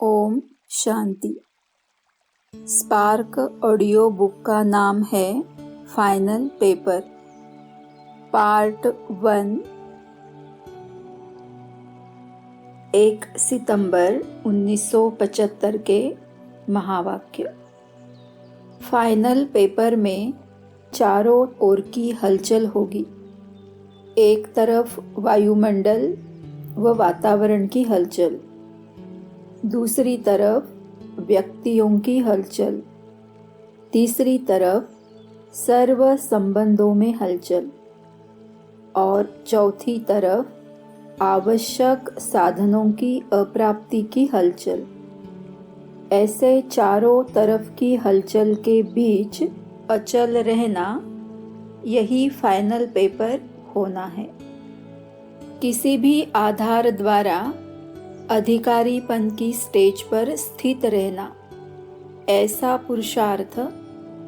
Om Shanti. Spark audio book का नाम है फाइनल पेपर, पार्ट 1। 1 सितंबर 1975 के महावाक्य। फाइनल पेपर में चारों ओर की हलचल होगी। एक तरफ वायुमंडल व वातावरण की हलचल, दूसरी तरफ व्यक्तियों की हलचल, तीसरी तरफ सर्व संबंधों में हलचल और चौथी तरफ आवश्यक साधनों की अप्राप्ति की हलचल। ऐसे चारों तरफ की हलचल के बीच अचल रहना, यही फाइनल पेपर होना है। किसी भी आधार द्वारा अधिकारीपन की स्टेज पर स्थित रहना, ऐसा पुरुषार्थ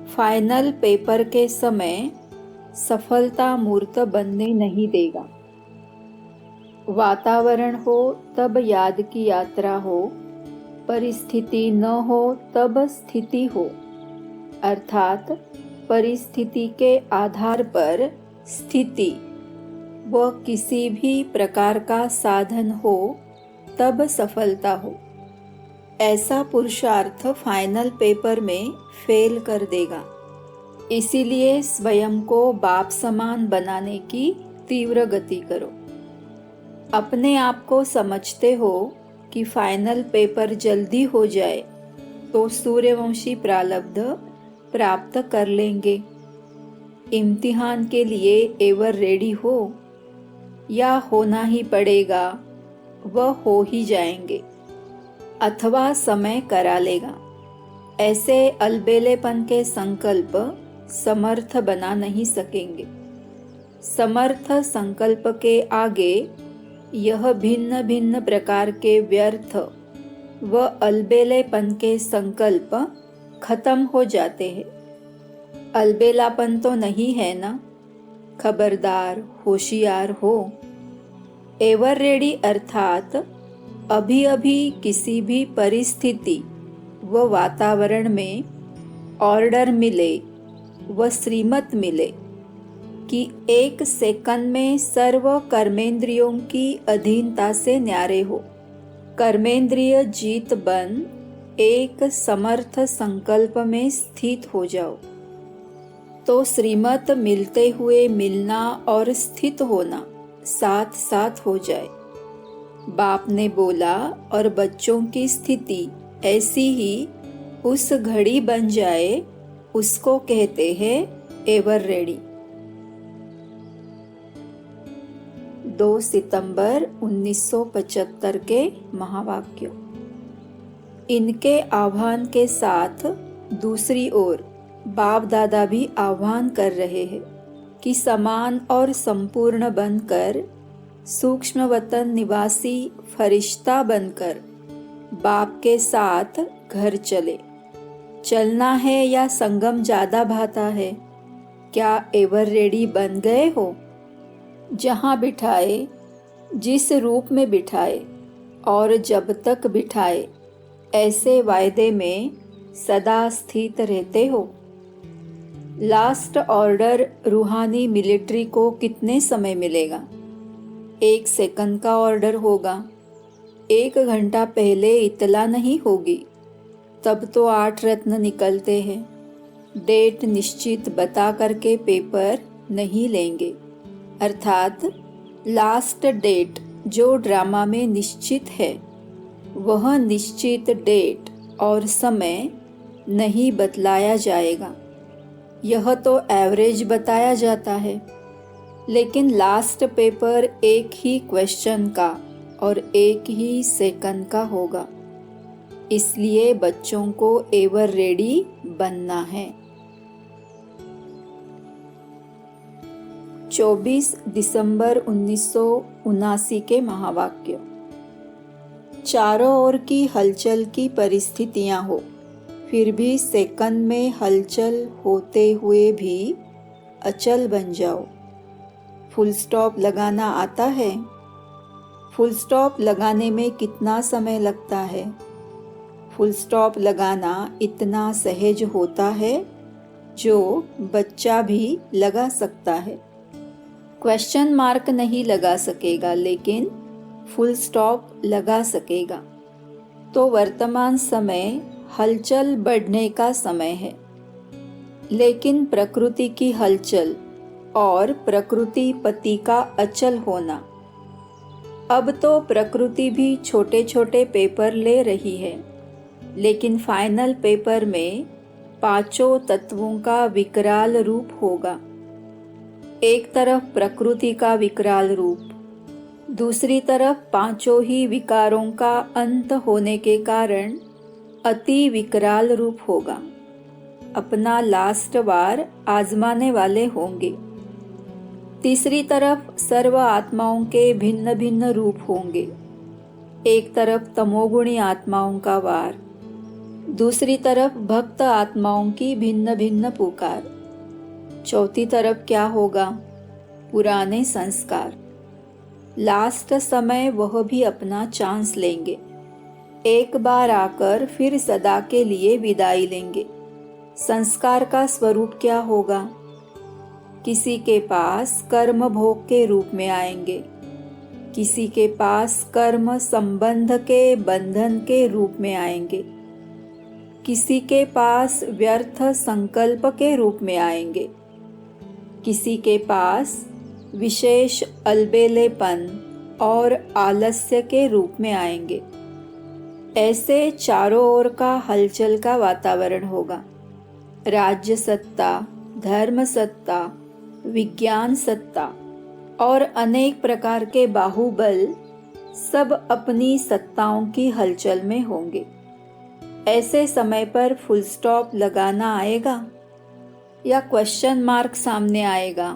फाइनल पेपर के समय सफलता मूर्त बनने नहीं देगा। वातावरण हो तब याद की यात्रा हो, परिस्थिति न हो तब स्थिति हो, अर्थात परिस्थिति के आधार पर स्थिति व किसी भी प्रकार का साधन हो तब सफलता हो। ऐसा पुरुषार्थ फाइनल पेपर में फेल कर देगा। इसीलिए स्वयं को बाप समान बनाने की तीव्र गति करो। अपने आप को समझते हो कि फाइनल पेपर जल्दी हो जाए तो सूर्यवंशी प्रारब्ध प्राप्त कर लेंगे। इम्तिहान के लिए एवर रेडी हो या होना ही पड़ेगा, वह हो ही जाएंगे अथवा समय करा लेगा। ऐसे अलबेलेपन के संकल्प समर्थ बना नहीं सकेंगे। समर्थ संकल्प के आगे यह भिन्न भिन्न प्रकार के व्यर्थ व अलबेलेपन के संकल्प खत्म हो जाते हैं। अलबेलापन तो नहीं है ना? खबरदार, होशियार हो। एवर रेडी अर्थात अभी अभी किसी भी परिस्थिति व वातावरण में ऑर्डर मिले व श्रीमत मिले कि 1 सेकंड में सर्व कर्मेंद्रियों की अधीनता से न्यारे हो, कर्मेंद्रिय जीत बन एक समर्थ संकल्प में स्थित हो जाओ, तो श्रीमत मिलते हुए मिलना और स्थित होना साथ साथ हो जाए। बाप ने बोला और बच्चों की स्थिति ऐसी ही उस घड़ी बन जाए, उसको कहते हैं एवर रेडी। 2 सितंबर 1975 के महावाक्य। इनके आह्वान के साथ दूसरी ओर बाप दादा भी आह्वान कर रहे हैं कि समान और संपूर्ण बनकर सूक्ष्म वतन निवासी फरिश्ता बनकर बाप के साथ घर चले। चलना है या संगम ज्यादा भाता है? क्या एवर रेडी बन गए हो? जहाँ बिठाए, जिस रूप में बिठाए और जब तक बिठाए, ऐसे वायदे में सदा स्थित रहते हो। लास्ट ऑर्डर रूहानी मिलिट्री को कितने समय मिलेगा? 1 सेकंड का ऑर्डर होगा। 1 घंटा पहले इतला नहीं होगी, तब तो 8 रत्न निकलते हैं। डेट निश्चित बता करके पेपर नहीं लेंगे, अर्थात लास्ट डेट जो ड्रामा में निश्चित है, वह निश्चित डेट और समय नहीं बतलाया जाएगा। यह तो एवरेज बताया जाता है, लेकिन लास्ट पेपर एक ही क्वेश्चन का और 1 ही सेकंड का होगा। इसलिए बच्चों को एवर रेडी बनना है। 24 दिसंबर 1979 के महावाक्य। चारों ओर की हलचल की परिस्थितियां हो, फिर भी सेकंड में हलचल होते हुए भी अचल बन जाओ। फुल स्टॉप लगाना आता है? फुल स्टॉप लगाने में कितना समय लगता है? फुल स्टॉप लगाना इतना सहज होता है जो बच्चा भी लगा सकता है। क्वेश्चन मार्क नहीं लगा सकेगा लेकिन फुल स्टॉप लगा सकेगा। तो वर्तमान समय हलचल बढ़ने का समय है, लेकिन प्रकृति की हलचल और प्रकृति पति का अचल होना। अब तो प्रकृति भी छोटे छोटे पेपर ले रही है, लेकिन फाइनल पेपर में पांचों तत्वों का विकराल रूप होगा। एक तरफ प्रकृति का विकराल रूप, दूसरी तरफ पांचों ही विकारों का अंत होने के कारण अति विकराल रूप होगा। अपना लास्ट बार आजमाने वाले होंगे। तीसरी तरफ सर्व आत्माओं के भिन्न भिन्न रूप होंगे। एक तरफ तमोगुणी आत्माओं का वार, दूसरी तरफ भक्त आत्माओं की भिन्न भिन्न पुकार। चौथी तरफ क्या होगा? पुराने संस्कार। लास्ट समय वह भी अपना चांस लेंगे। एक बार आकर फिर सदा के लिए विदाई लेंगे। संस्कार का स्वरूप क्या होगा? किसी के पास कर्म भोग के रूप में आएंगे, किसी के पास कर्म संबंध के बंधन के रूप में आएंगे, किसी के पास व्यर्थ संकल्प के रूप में आएंगे, किसी के पास विशेष अलबेलेपन और आलस्य के रूप में आएंगे। ऐसे चारों ओर का हलचल का वातावरण होगा। राज्य सत्ता, धर्म सत्ता, विज्ञान सत्ता और अनेक प्रकार के बाहुबल सब अपनी सत्ताओं की हलचल में होंगे। ऐसे समय पर फुल स्टॉप लगाना आएगा या क्वेश्चन मार्क सामने आएगा?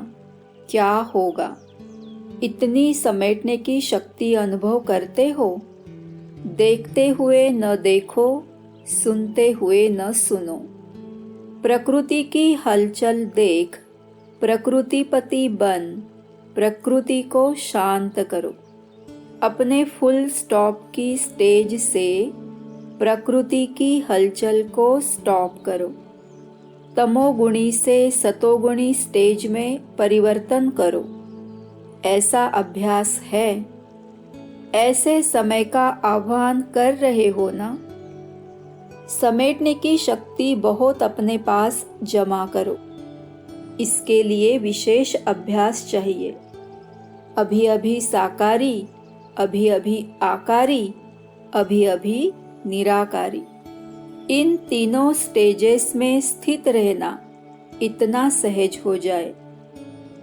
क्या होगा? इतनी समेटने की शक्ति अनुभव करते हो? देखते हुए न देखो, सुनते हुए न सुनो। प्रकृति की हलचल देख, प्रकृतिपति बन, प्रकृति को शांत करो। अपने फुल स्टॉप की स्टेज से प्रकृति की हलचल को स्टॉप करो। तमोगुणी से सतोगुणी स्टेज में परिवर्तन करो। ऐसा अभ्यास है। ऐसे समय का आह्वान कर रहे हो ना? समेटने की शक्ति बहुत अपने पास जमा करो। इसके लिए विशेष अभ्यास चाहिए। अभी अभी साकारी, अभी अभी आकारी, अभी अभी निराकारी। इन तीनों स्टेजेस में स्थित रहना इतना सहज हो जाए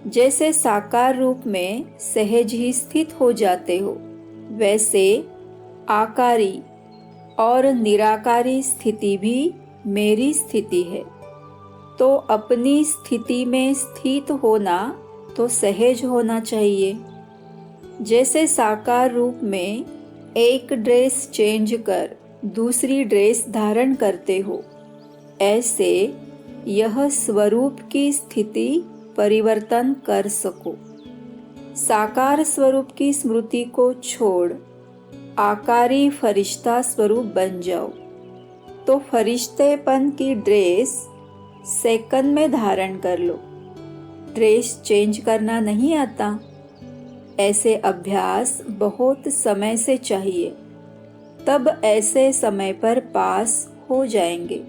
जैसे साकार रूप में सहज ही स्थित हो जाते हो, वैसे आकारी और निराकारी स्थिति भी मेरी स्थिति है। तो अपनी स्थिति में स्थित होना तो सहज होना चाहिए। जैसे साकार रूप में एक ड्रेस चेंज कर दूसरी ड्रेस धारण करते हो, ऐसे यह स्वरूप की स्थिति परिवर्तन कर सको। साकार स्वरूप की स्मृति को छोड़ आकारी फरिश्ता स्वरूप बन जाओ, तो फरिश्तेपन की ड्रेस सेकंड में धारण कर लो। ड्रेस चेंज करना नहीं आता। ऐसे अभ्यास बहुत समय से चाहिए, तब ऐसे समय पर पास हो जाएंगे।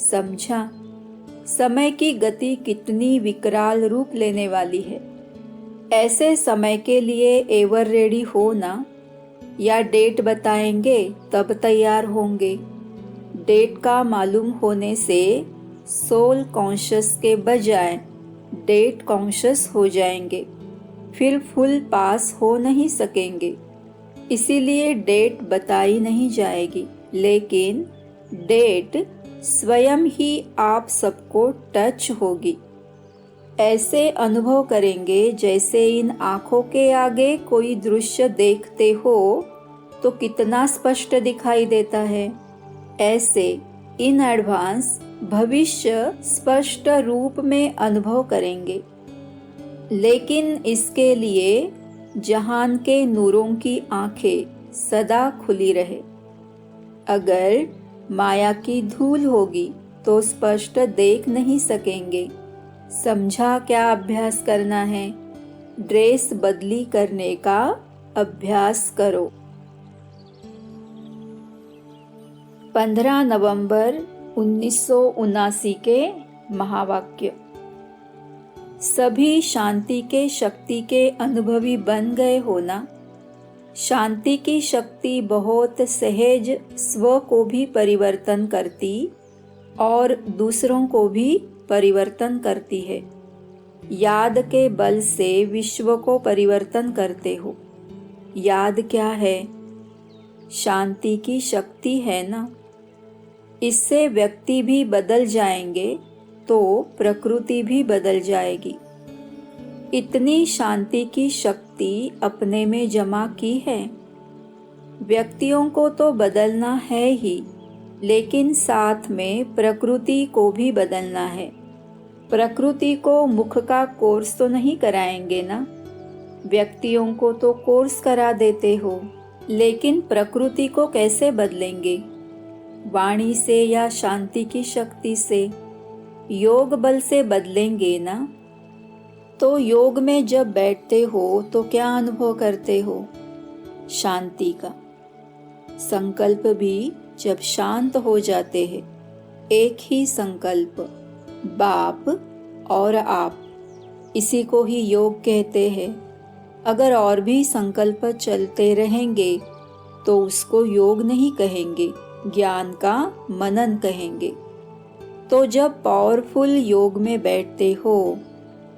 समझा? समय की गति कितनी विकराल रूप लेने वाली है। ऐसे समय के लिए एवर रेडी हो ना? या डेट बताएंगे तब तैयार होंगे? डेट का मालूम होने से सोल कॉन्शियस के बजाय डेट कॉन्शियस हो जाएंगे, फिर फुल पास हो नहीं सकेंगे। इसीलिए डेट बताई नहीं जाएगी, लेकिन डेट स्वयं ही आप सबको टच होगी। ऐसे अनुभव करेंगे जैसे इन आँखों के आगे कोई दृश्य देखते हो तो कितना स्पष्ट दिखाई देता है। ऐसे इन एडवांस भविष्य स्पष्ट रूप में अनुभव करेंगे। लेकिन इसके लिए जहान के नूरों की आंखें सदा खुली रहे। अगर माया की धूल होगी तो स्पष्ट देख नहीं सकेंगे। समझा क्या अभ्यास करना है? ड्रेस बदली करने का अभ्यास करो। 15 नवंबर 1979 के महावाक्य। सभी शांति के शक्ति के अनुभवी बन गए हो ना? शांति की शक्ति बहुत सहज स्व को भी परिवर्तन करती और दूसरों को भी परिवर्तन करती है। याद के बल से विश्व को परिवर्तन करते हो। याद क्या है? शांति की शक्ति है ना? इससे व्यक्ति भी बदल जाएंगे तो प्रकृति भी बदल जाएगी। इतनी शांति की शक्ति अपने में जमा की है। व्यक्तियों को तो बदलना है ही, लेकिन साथ में प्रकृति को भी बदलना है। प्रकृति को मुख का कोर्स तो नहीं कराएंगे ना? व्यक्तियों को तो कोर्स करा देते हो, लेकिन प्रकृति को कैसे बदलेंगे? वाणी से या शांति की शक्ति से? योग बल से बदलेंगे ना? तो योग में जब बैठते हो तो क्या अनुभव करते हो? शांति का। संकल्प भी जब शांत हो जाते हैं, एक ही संकल्प, बाप और आप, इसी को ही योग कहते हैं। अगर और भी संकल्प चलते रहेंगे तो उसको योग नहीं कहेंगे, ज्ञान का मनन कहेंगे। तो जब पावरफुल योग में बैठते हो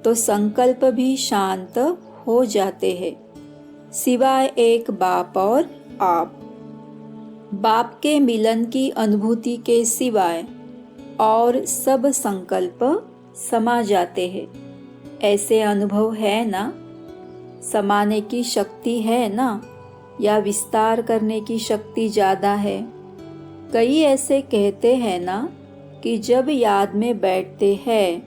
तो संकल्प भी शांत हो जाते हैं, सिवाय एक बाप और आप। बाप के मिलन की अनुभूति के सिवाय और सब संकल्प समा जाते हैं। ऐसे अनुभव है ना? समाने की शक्ति है ना, या विस्तार करने की शक्ति ज़्यादा है? कई ऐसे कहते हैं ना कि जब याद में बैठते हैं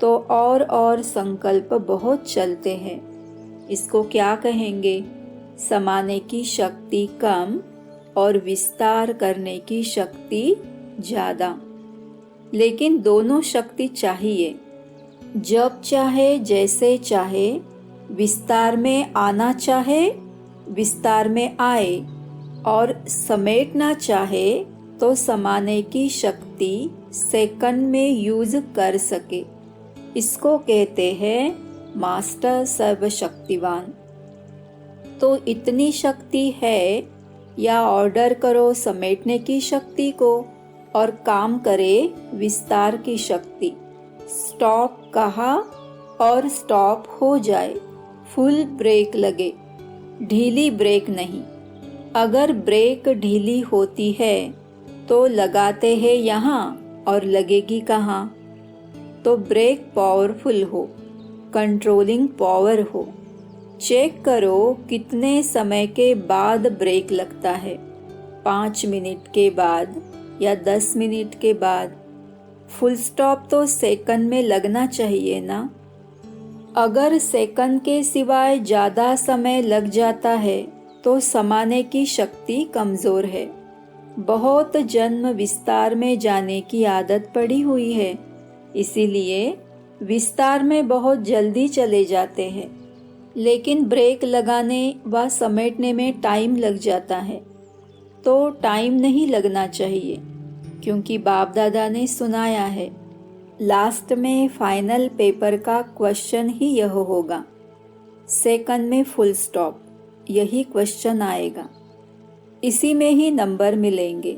तो और संकल्प बहुत चलते हैं। इसको क्या कहेंगे? समाने की शक्ति कम और विस्तार करने की शक्ति ज़्यादा। लेकिन दोनों शक्ति चाहिए। जब चाहे जैसे चाहे विस्तार में आना चाहे विस्तार में आए, और समेटना चाहे तो समाने की शक्ति सेकंड में यूज कर सके। इसको कहते हैं मास्टर सर्वशक्तिवान। तो इतनी शक्ति है, या ऑर्डर करो समेटने की शक्ति को और काम करे विस्तार की शक्ति। स्टॉप कहा और स्टॉप हो जाए, फुल ब्रेक लगे, ढीली ब्रेक नहीं। अगर ब्रेक ढीली होती है तो लगाते हैं यहाँ और लगेगी कहाँ? तो ब्रेक पावरफुल हो, कंट्रोलिंग पावर हो। चेक करो कितने समय के बाद ब्रेक लगता है, 5 मिनट के बाद या 10 मिनट के बाद? फुल स्टॉप तो सेकंड में लगना चाहिए ना? अगर सेकंड के सिवाय ज़्यादा समय लग जाता है तो समाने की शक्ति कमज़ोर है। बहुत जन्म विस्तार में जाने की आदत पड़ी हुई है, इसीलिए विस्तार में बहुत जल्दी चले जाते हैं। लेकिन ब्रेक लगाने व समेटने में टाइम लग जाता है। तो टाइम नहीं लगना चाहिए, क्योंकि बाप दादा ने सुनाया है, लास्ट में फाइनल पेपर का क्वेश्चन ही यह होगा, सेकंड में फुल स्टॉप, यही क्वेश्चन आएगा, इसी में ही नंबर मिलेंगे।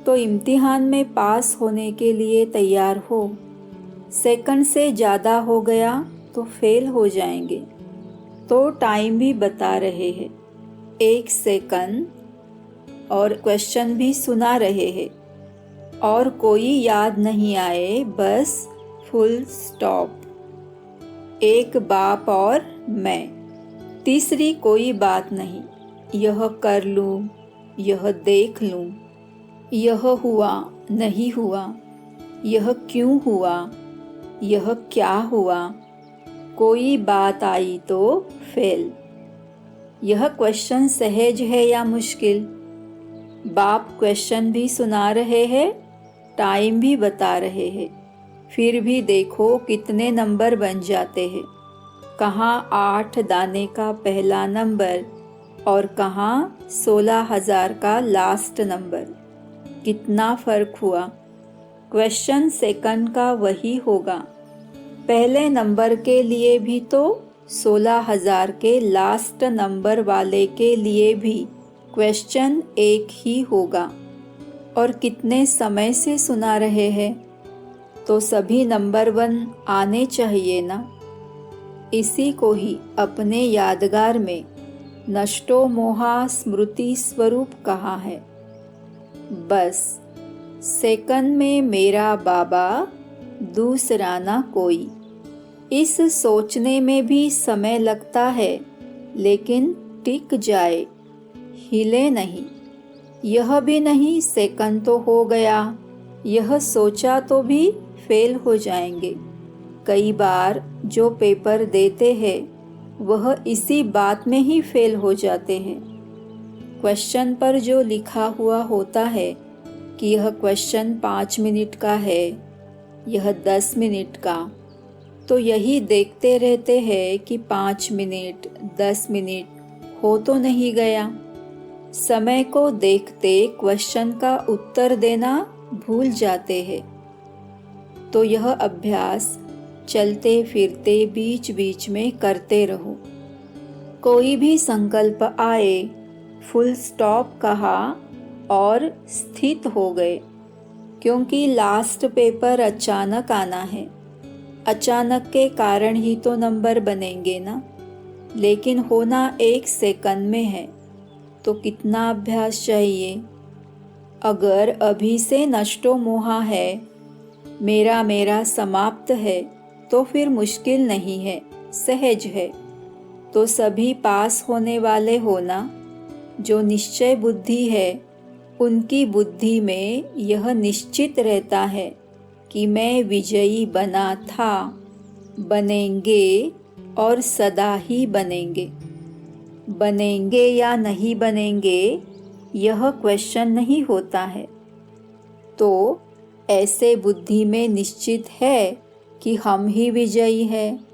तो इम्तिहान में पास होने के लिए तैयार हो। सेकंड से ज़्यादा हो गया तो फेल हो जाएंगे। तो टाइम भी बता रहे हैं, 1 सेकंड, और क्वेश्चन भी सुना रहे हैं, और कोई याद नहीं आए, बस फुल स्टॉप। एक बाप और मैं, तीसरी कोई बात नहीं। यह कर लूँ, यह देख लूँ, यह हुआ नहीं हुआ, यह क्यों हुआ, यह क्या हुआ, कोई बात आई तो फेल। यह क्वेश्चन सहज है या मुश्किल? बाप क्वेश्चन भी सुना रहे हैं, टाइम भी बता रहे हैं, फिर भी देखो कितने नंबर बन जाते हैं। कहाँ 8 दाने का पहला नंबर और कहाँ 16,000 का लास्ट नंबर। कितना फर्क हुआ। क्वेश्चन सेकंड का वही होगा। पहले नंबर के लिए भी तो 16,000 के लास्ट नंबर वाले के लिए भी क्वेश्चन एक ही होगा। और कितने समय से सुना रहे हैं, तो सभी नंबर 1 आने चाहिए ना। इसी को ही अपने यादगार में नष्टो मोहा स्मृति स्वरूप कहा है। बस सेकंड में मेरा बाबा, दूसरा ना कोई। इस सोचने में भी समय लगता है, लेकिन टिक जाए, हिले नहीं। यह भी नहीं सेकंड तो हो गया, यह सोचा तो भी फेल हो जाएंगे। कई बार जो पेपर देते हैं वह इसी बात में ही फेल हो जाते हैं। क्वेश्चन पर जो लिखा हुआ होता है कि यह क्वेश्चन 5 मिनट का है, यह 10 मिनट का, तो यही देखते रहते हैं कि 5 मिनट 10 मिनट हो तो नहीं गया। समय को देखते क्वेश्चन का उत्तर देना भूल जाते हैं। तो यह अभ्यास चलते फिरते बीच बीच में करते रहो। कोई भी संकल्प आए, फुल स्टॉप कहा और स्थित हो गए, क्योंकि लास्ट पेपर अचानक आना है। अचानक के कारण ही तो नंबर बनेंगे ना, लेकिन होना 1 सेकंड में है, तो कितना अभ्यास चाहिए। अगर अभी से नष्टो मोहा है, मेरा मेरा समाप्त है, तो फिर मुश्किल नहीं है, सहज है। तो सभी पास होने वाले हो ना। जो निश्चय बुद्धि है, उनकी बुद्धि में यह निश्चित रहता है कि मैं विजयी बना था, बनेंगे और सदा ही बनेंगे। बनेंगे या नहीं बनेंगे, यह क्वेश्चन नहीं होता है। तो ऐसे बुद्धि में निश्चित है कि हम ही विजयी हैं,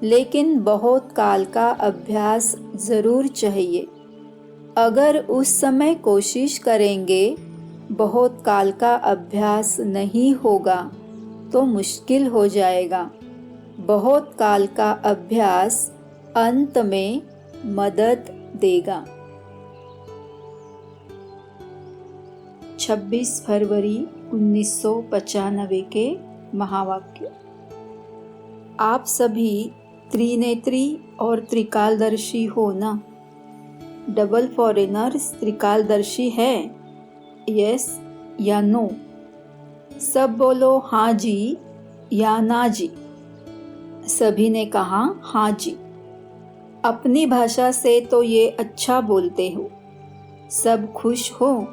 लेकिन बहुत काल का अभ्यास जरूर चाहिए। अगर उस समय कोशिश करेंगे, बहुत काल का अभ्यास नहीं होगा तो मुश्किल हो जाएगा। बहुत काल का अभ्यास अंत में मदद देगा। 26 फरवरी 1995 के महावाक्य। आप सभी त्रिनेत्री और त्रिकालदर्शी हो ना। डबल फॉरेनर्स त्रिकालदर्शी है, यस या नो। सब बोलो हाँ जी या ना जी। सभी ने कहा हाँ जी। अपनी भाषा से तो ये अच्छा बोलते हो। सब खुश हो।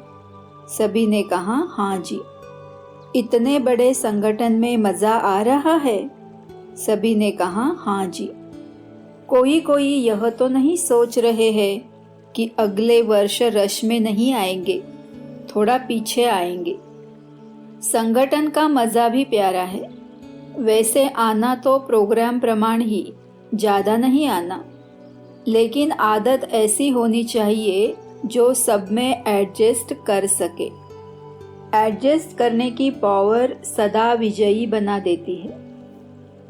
सभी ने कहा हाँ जी। इतने बड़े संगठन में मजा आ रहा है। सभी ने कहा हाँ जी। कोई कोई यह तो नहीं सोच रहे हैं कि अगले वर्ष रश में नहीं आएंगे, थोड़ा पीछे आएंगे। संगठन का मजा भी प्यारा है। वैसे आना तो प्रोग्राम प्रमाण ही, ज़्यादा नहीं आना, लेकिन आदत ऐसी होनी चाहिए जो सब में एडजस्ट कर सके। एडजस्ट करने की पावर सदा विजयी बना देती है।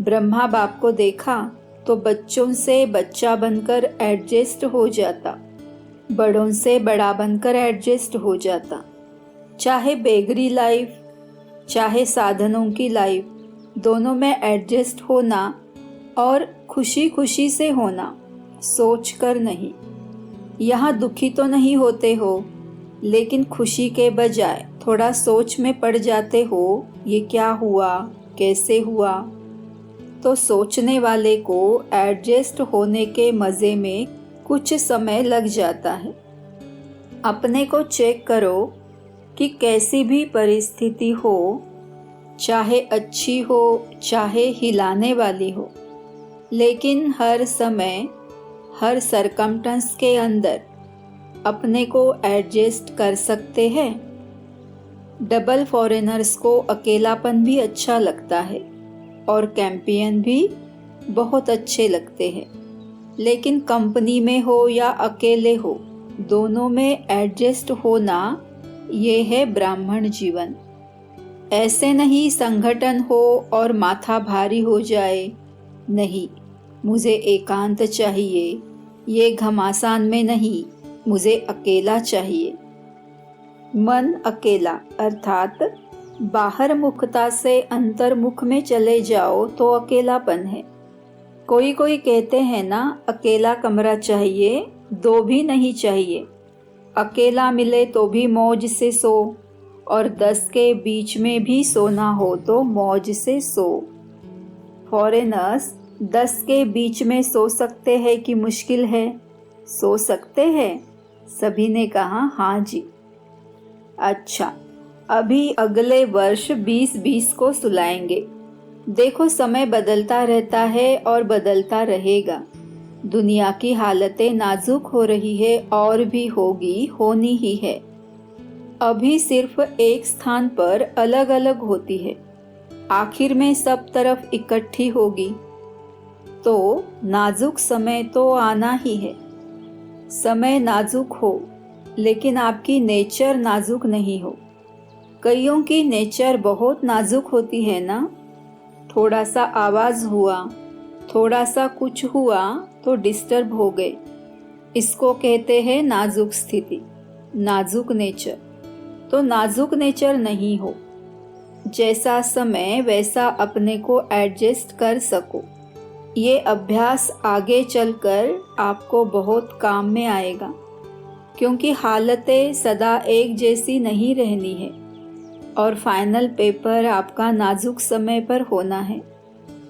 ब्रह्मा बाप को देखा तो बच्चों से बच्चा बनकर एडजस्ट हो जाता, बड़ों से बड़ा बनकर एडजस्ट हो जाता। चाहे बेगरी लाइफ, चाहे साधनों की लाइफ, दोनों में एडजस्ट होना और खुशी खुशी से होना, सोच कर नहीं। यहाँ दुखी तो नहीं होते हो, लेकिन खुशी के बजाय थोड़ा सोच में पड़ जाते हो, ये क्या हुआ, कैसे हुआ। तो सोचने वाले को एडजस्ट होने के मज़े में कुछ समय लग जाता है। अपने को चेक करो कि कैसी भी परिस्थिति हो, चाहे अच्छी हो चाहे हिलाने वाली हो, लेकिन हर समय हर सरकमस्टेंस के अंदर अपने को एडजस्ट कर सकते हैं। डबल फॉरेनर्स को अकेलापन भी अच्छा लगता है और कैंपियन भी बहुत अच्छे लगते हैं, लेकिन कंपनी में हो या अकेले हो, दोनों में एडजस्ट होना, ये है ब्राह्मण जीवन। ऐसे नहीं संगठन हो और माथा भारी हो जाए, नहीं, मुझे एकांत चाहिए, ये घमासान में नहीं, मुझे अकेला चाहिए। मन अकेला अर्थात बाहर मुखता से अंतर्मुख में चले जाओ तो अकेलापन है। कोई कोई कहते हैं ना, अकेला कमरा चाहिए, दो भी नहीं चाहिए। अकेला मिले तो भी मौज से सो, और 10 के बीच में भी सोना हो तो मौज से सो। फॉरेनर्स 10 के बीच में सो सकते हैं कि मुश्किल है? सो सकते हैं? सभी ने कहा हाँ जी। अच्छा, अभी अगले वर्ष 2020 को सुलाएंगे। देखो, समय बदलता रहता है और बदलता रहेगा। दुनिया की हालतें नाजुक हो रही है और भी होगी, होनी ही है। अभी सिर्फ एक स्थान पर अलग अलग होती है, आखिर में सब तरफ इकट्ठी होगी। तो नाजुक समय तो आना ही है। समय नाजुक हो, लेकिन आपकी नेचर नाजुक नहीं हो। कईयों की नेचर बहुत नाजुक होती है ना। थोड़ा सा आवाज हुआ, थोड़ा सा कुछ हुआ तो डिस्टर्ब हो गए। इसको कहते हैं नाजुक स्थिति, नाजुक नेचर। तो नाजुक नेचर नहीं हो। जैसा समय वैसा अपने को एडजस्ट कर सको। ये अभ्यास आगे चलकर आपको बहुत काम में आएगा, क्योंकि हालतें सदा एक जैसी नहीं रहनी है और फाइनल पेपर आपका नाजुक समय पर होना है।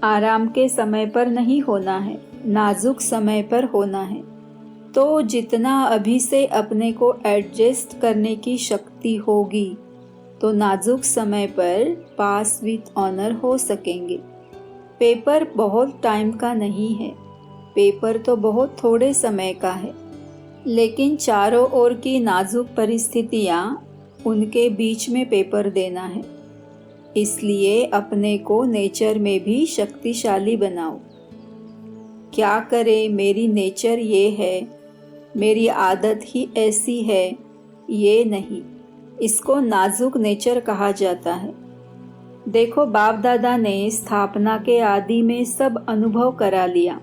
आराम के समय पर नहीं होना है, नाजुक समय पर होना है। तो जितना अभी से अपने को एडजस्ट करने की शक्ति होगी, तो नाजुक समय पर पास विथ ऑनर हो सकेंगे। पेपर बहुत टाइम का नहीं है, पेपर तो बहुत थोड़े समय का है, लेकिन चारों ओर की नाजुक परिस्थितियाँ, उनके बीच में पेपर देना है। इसलिए अपने को नेचर में भी शक्तिशाली बनाओ। क्या करे, मेरी नेचर ये है, मेरी आदत ही ऐसी है, ये नहीं। इसको नाजुक नेचर कहा जाता है। देखो, बाप दादा ने स्थापना के आदि में सब अनुभव करा लिया।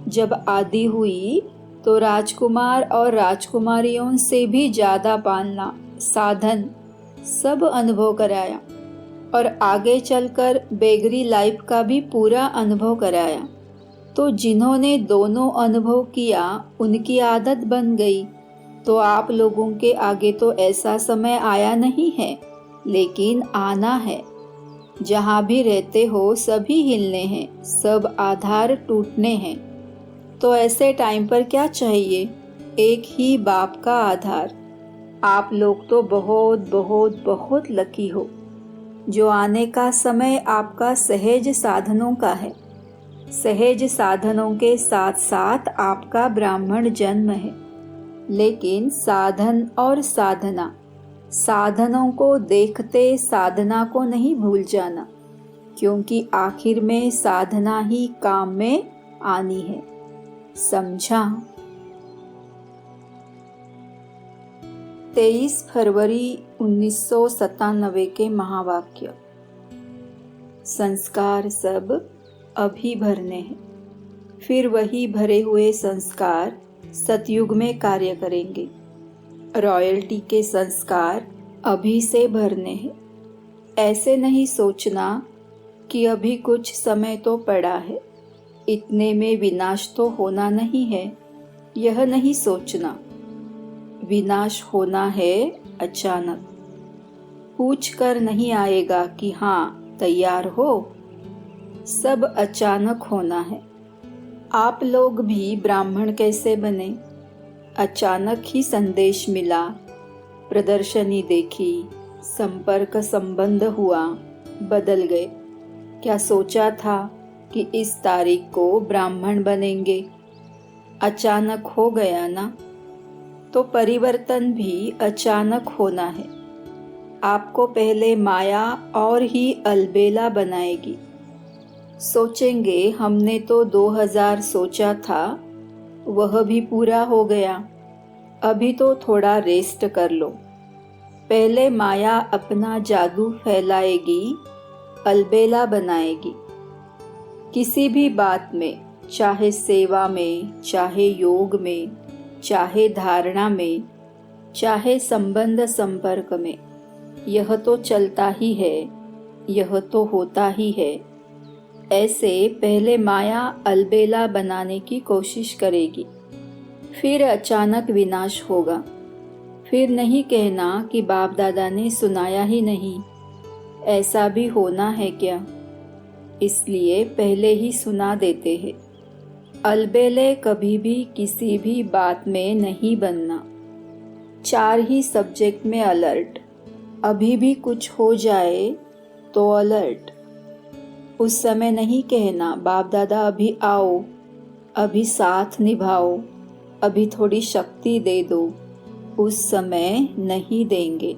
जब आदि हुई तो राजकुमार और राजकुमारियों से भी ज्यादा पालना, साधन, सब अनुभव कराया और आगे चलकर बेगरी लाइफ का भी पूरा अनुभव कराया। तो जिन्होंने दोनों अनुभव किया, उनकी आदत बन गई। तो आप लोगों के आगे तो ऐसा समय आया नहीं है, लेकिन आना है। जहाँ भी रहते हो सभी हिलने हैं, सब आधार टूटने हैं। तो ऐसे टाइम पर क्या चाहिए? एक ही बाप का आधार। आप लोग तो बहुत बहुत बहुत लकी हो। जो आने का समय आपका सहज साधनों का है। सहज साधनों के साथ साथ आपका ब्राह्मण जन्म है। लेकिन साधन और साधना, साधनों को देखते साधना को नहीं भूल जाना, क्योंकि आखिर में साधना ही काम में आनी है। समझा? 23 फरवरी 1997 के महावाक्य। संस्कार सब अभी भरने हैं, फिर वही भरे हुए संस्कार सतयुग में कार्य करेंगे। रॉयल्टी के संस्कार अभी से भरने हैं। ऐसे नहीं सोचना कि अभी कुछ समय तो पड़ा है, इतने में विनाश तो होना नहीं है, यह नहीं सोचना। विनाश होना है अचानक। पूछ कर नहीं आएगा कि हाँ तैयार हो, सब अचानक होना है। आप लोग भी ब्राह्मण कैसे बने? अचानक ही संदेश मिला, प्रदर्शनी देखी, संपर्क संबंध हुआ, बदल गए। क्या सोचा था कि इस तारीख को ब्राह्मण बनेंगे? अचानक हो गया ना। तो परिवर्तन भी अचानक होना है। आपको पहले माया और ही अलबेला बनाएगी। सोचेंगे हमने तो 2000 सोचा था, वह भी पूरा हो गया, अभी तो थोड़ा रेस्ट कर लो। पहले माया अपना जादू फैलाएगी, अलबेला बनाएगी। किसी भी बात में, चाहे सेवा में, चाहे योग में, चाहे धारणा में, चाहे संबंध संपर्क में, यह तो चलता ही है, यह तो होता ही है। ऐसे पहले माया अलबेला बनाने की कोशिश करेगी, फिर अचानक विनाश होगा। फिर नहीं कहना कि बाप दादा ने सुनाया ही नहीं, ऐसा भी होना है क्या? इसलिए पहले ही सुना देते हैं। अलबेले कभी भी किसी भी बात में नहीं बनना। 4 ही सब्जेक्ट में अलर्ट। अभी भी कुछ हो जाए तो अलर्ट। उस समय नहीं कहना बाप दादा अभी आओ, अभी साथ निभाओ, अभी थोड़ी शक्ति दे दो। उस समय नहीं देंगे।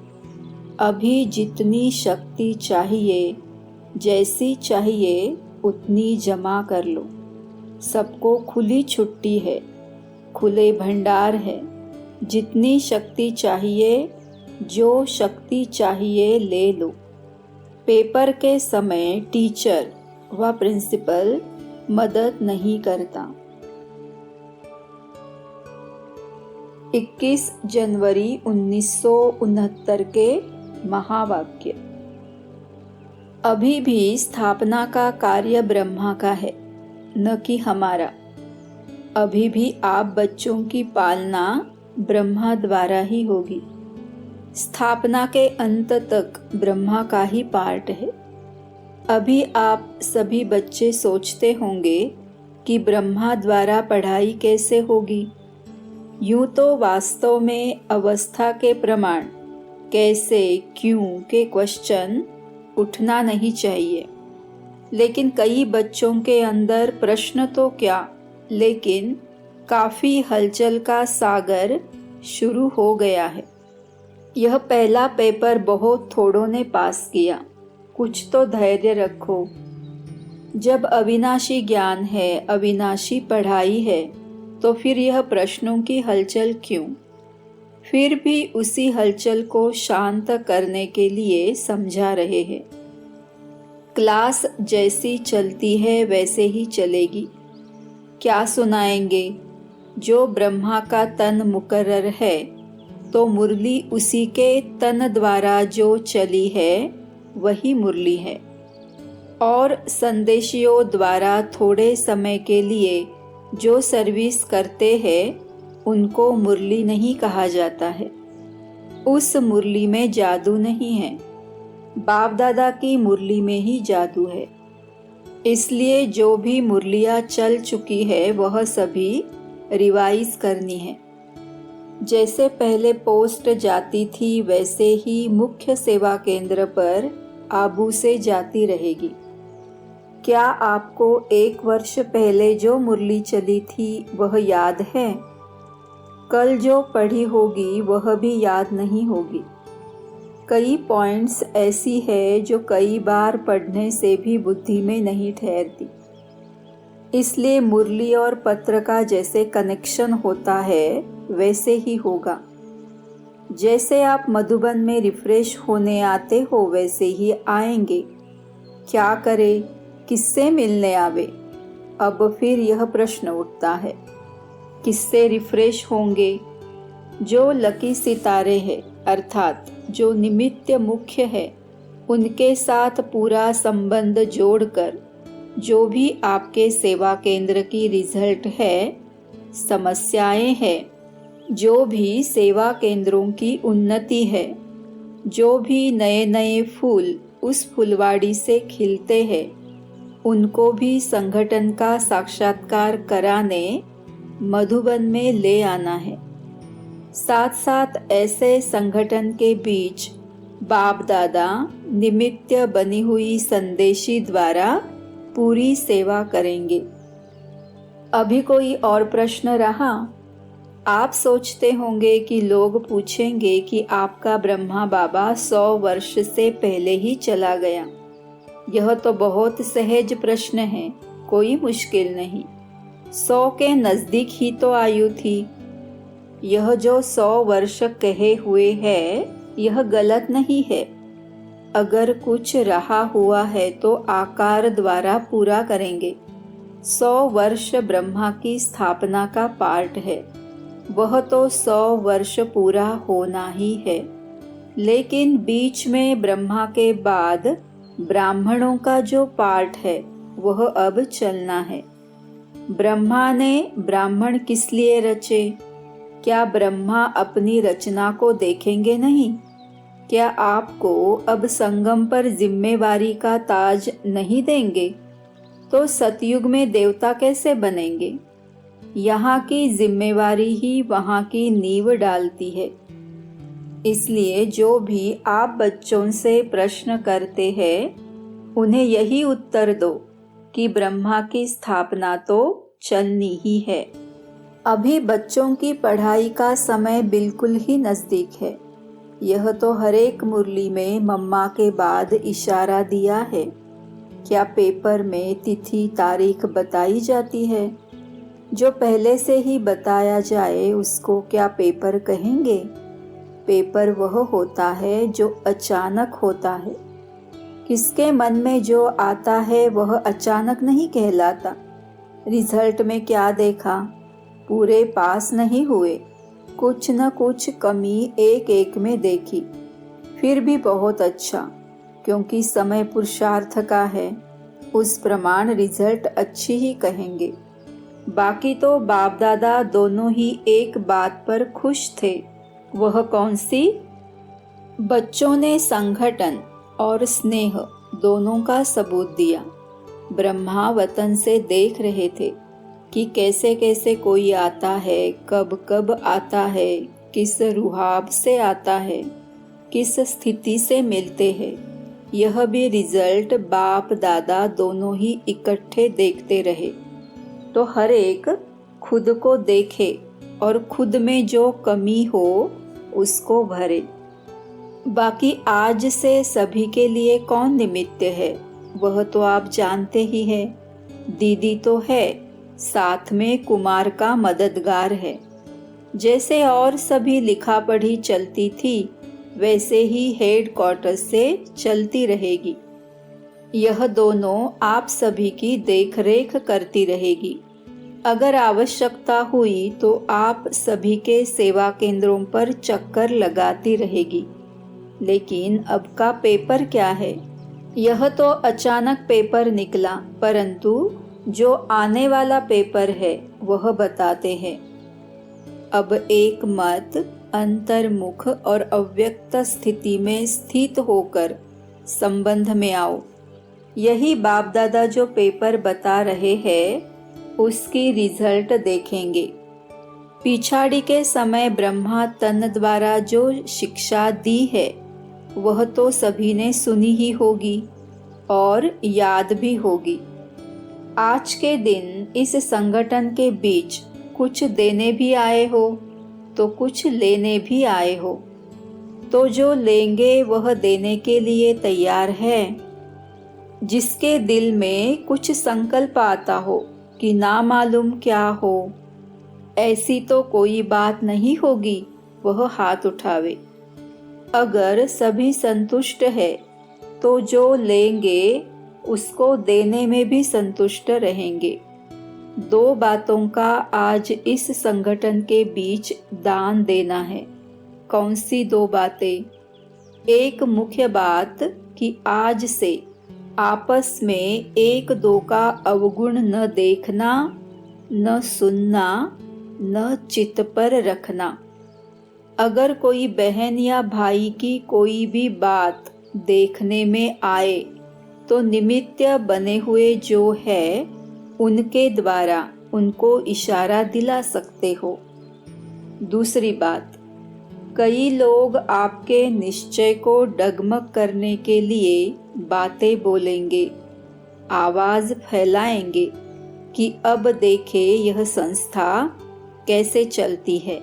अभी जितनी शक्ति चाहिए, जैसी चाहिए उतनी जमा कर लो। सबको खुली छुट्टी है, खुले भंडार है। जितनी शक्ति चाहिए, जो शक्ति चाहिए ले लो। पेपर के समय टीचर व प्रिंसिपल मदद नहीं करता। 21 जनवरी 1969 के महावाक्य। अभी भी स्थापना का कार्य ब्रह्मा का है, न कि हमारा। अभी भी आप बच्चों की पालना ब्रह्मा द्वारा ही होगी। स्थापना के अंत तक ब्रह्मा का ही पार्ट है। अभी आप सभी बच्चे सोचते होंगे कि ब्रह्मा द्वारा पढ़ाई कैसे होगी। यूं तो वास्तव में अवस्था के प्रमाण कैसे, क्यों के क्वेश्चन उठना नहीं चाहिए। लेकिन कई बच्चों के अंदर प्रश्न तो क्या, लेकिन काफी हलचल का सागर शुरू हो गया है। यह पहला पेपर बहुत थोड़ों ने पास किया। कुछ तो धैर्य रखो। जब अविनाशी ज्ञान है, अविनाशी पढ़ाई है, तो फिर यह प्रश्नों की हलचल क्यों? फिर भी उसी हलचल को शांत करने के लिए समझा रहे हैं। क्लास जैसी चलती है वैसे ही चलेगी। क्या सुनाएंगे? जो ब्रह्मा का तन मुकर्रर है, तो मुरली उसी के तन द्वारा जो चली है वही मुरली है। और संदेशियों द्वारा थोड़े समय के लिए जो सर्विस करते हैं, उनको मुरली नहीं कहा जाता है। उस मुरली में जादू नहीं है। बाप दादा की मुरली में ही जादू है। इसलिए जो भी मुरलियाँ चल चुकी है वह सभी रिवाइज करनी है। जैसे पहले पोस्ट जाती थी वैसे ही मुख्य सेवा केंद्र पर आबू से जाती रहेगी। क्या आपको 1 वर्ष पहले जो मुरली चली थी वह याद है? कल जो पढ़ी होगी वह भी याद नहीं होगी। कई पॉइंट्स ऐसी है जो कई बार पढ़ने से भी बुद्धि में नहीं ठहरती। इसलिए मुरली और पत्र का जैसे कनेक्शन होता है वैसे ही होगा। जैसे आप मधुबन में रिफ्रेश होने आते हो वैसे ही आएंगे। क्या करें, किससे मिलने आवे? अब फिर यह प्रश्न उठता है, किससे रिफ्रेश होंगे? जो लकी सितारे हैं, अर्थात जो निमित्त मुख्य है, उनके साथ पूरा संबंध जोड़कर जो भी आपके सेवा केंद्र की रिजल्ट है, समस्याएं हैं, जो भी सेवा केंद्रों की उन्नति है, जो भी नए नए फूल उस फुलवाड़ी से खिलते हैं, उनको भी संगठन का साक्षात्कार कराने मधुबन में ले आना है। साथ साथ ऐसे संगठन के बीच बाप दादा निमित्त बनी हुई संदेशी द्वारा पूरी सेवा करेंगे। अभी कोई और प्रश्न रहा? आप सोचते होंगे कि लोग पूछेंगे कि आपका ब्रह्मा बाबा 100 वर्ष से पहले ही चला गया। यह तो बहुत सहज प्रश्न है, कोई मुश्किल नहीं। 100 के नजदीक ही तो आयु थी। यह जो 100 वर्ष कहे हुए है, यह गलत नहीं है। अगर कुछ रहा हुआ है तो आकार द्वारा पूरा करेंगे। 100 वर्ष ब्रह्मा की स्थापना का पार्ट है, वह तो 100 वर्ष पूरा होना ही है। लेकिन बीच में ब्रह्मा के बाद ब्राह्मणों का जो पार्ट है, वह अब चलना है। ब्रह्मा ने ब्राह्मण किस लिए रचे? क्या ब्रह्मा अपनी रचना को देखेंगे नहीं? क्या आपको अब संगम पर जिम्मेवारी का ताज नहीं देंगे? तो सतयुग में देवता कैसे बनेंगे? यहाँ की जिम्मेवारी ही वहाँ की नींव डालती है। इसलिए जो भी आप बच्चों से प्रश्न करते हैं, उन्हें यही उत्तर दो कि ब्रह्मा की स्थापना तो चलनी ही है। अभी बच्चों की पढ़ाई का समय बिल्कुल ही नज़दीक है। यह तो हर एक मुरली में मम्मा के बाद इशारा दिया है। क्या पेपर में तिथि तारीख बताई जाती है? जो पहले से ही बताया जाए उसको क्या पेपर कहेंगे? पेपर वह होता है जो अचानक होता है। किसके मन में जो आता है वह अचानक नहीं कहलाता। रिजल्ट में क्या देखा? पूरे पास नहीं हुए, कुछ न कुछ कमी एक एक में देखी। फिर भी बहुत अच्छा, क्योंकि समय पुरुषार्थ का है, उस प्रमाण रिजल्ट अच्छी ही कहेंगे। बाकी तो बाप दादा दोनों ही एक बात पर खुश थे। वह कौन सी? बच्चों ने संगठन और स्नेह दोनों का सबूत दिया। ब्रह्मा वतन से देख रहे थे कि कैसे कैसे कोई आता है, कब कब आता है, किस रुहाब से आता है, किस स्थिति से मिलते हैं। यह भी रिजल्ट बाप दादा दोनों ही इकट्ठे देखते रहे। तो हर एक खुद को देखे और खुद में जो कमी हो उसको भरे। बाकी आज से सभी के लिए कौन निमित्त है, वह तो आप जानते ही हैं। दीदी तो है, साथ में कुमार का मददगार है। जैसे और सभी लिखा पढ़ी चलती थी, वैसे ही हेड क्वार्टर से चलती रहेगी। यह दोनों आप सभी की देखरेख करती रहेगी। अगर आवश्यकता हुई तो आप सभी के सेवा केंद्रों पर चक्कर लगाती रहेगी। लेकिन अब का पेपर क्या है? यह तो अचानक पेपर निकला, परंतु जो आने वाला पेपर है वह बताते हैं। अब एक मत, अंतर्मुख और अव्यक्त स्थिति में स्थित होकर संबंध में आओ। यही बाप दादा जो पेपर बता रहे हैं, उसकी रिजल्ट देखेंगे। पिछाड़ी के समय ब्रह्मा तन द्वारा जो शिक्षा दी है, वह तो सभी ने सुनी ही होगी और याद भी होगी। आज के दिन इस संगठन के बीच कुछ देने भी आए हो तो कुछ लेने भी आए हो। तो जो लेंगे वह देने के लिए तैयार है। जिसके दिल में कुछ संकल्प आता हो कि ना मालूम क्या हो, ऐसी तो कोई बात नहीं होगी, वह हाथ उठावे। अगर सभी संतुष्ट है तो जो लेंगे उसको देने में भी संतुष्ट रहेंगे। दो बातों का आज इस संगठन के बीच दान देना है। कौन सी दो बातें? एक मुख्य बात कि आज से आपस में एक दो का अवगुण न देखना, न सुनना, न चित्त पर रखना। अगर कोई बहन या भाई की कोई भी बात देखने में आए तो निमित्त बने हुए जो है उनके द्वारा उनको इशारा दिला सकते हो। दूसरी बात, कई लोग आपके निश्चय को डगमग करने के लिए बातें बोलेंगे, आवाज फैलाएंगे कि अब देखे यह संस्था, कैसे चलती है,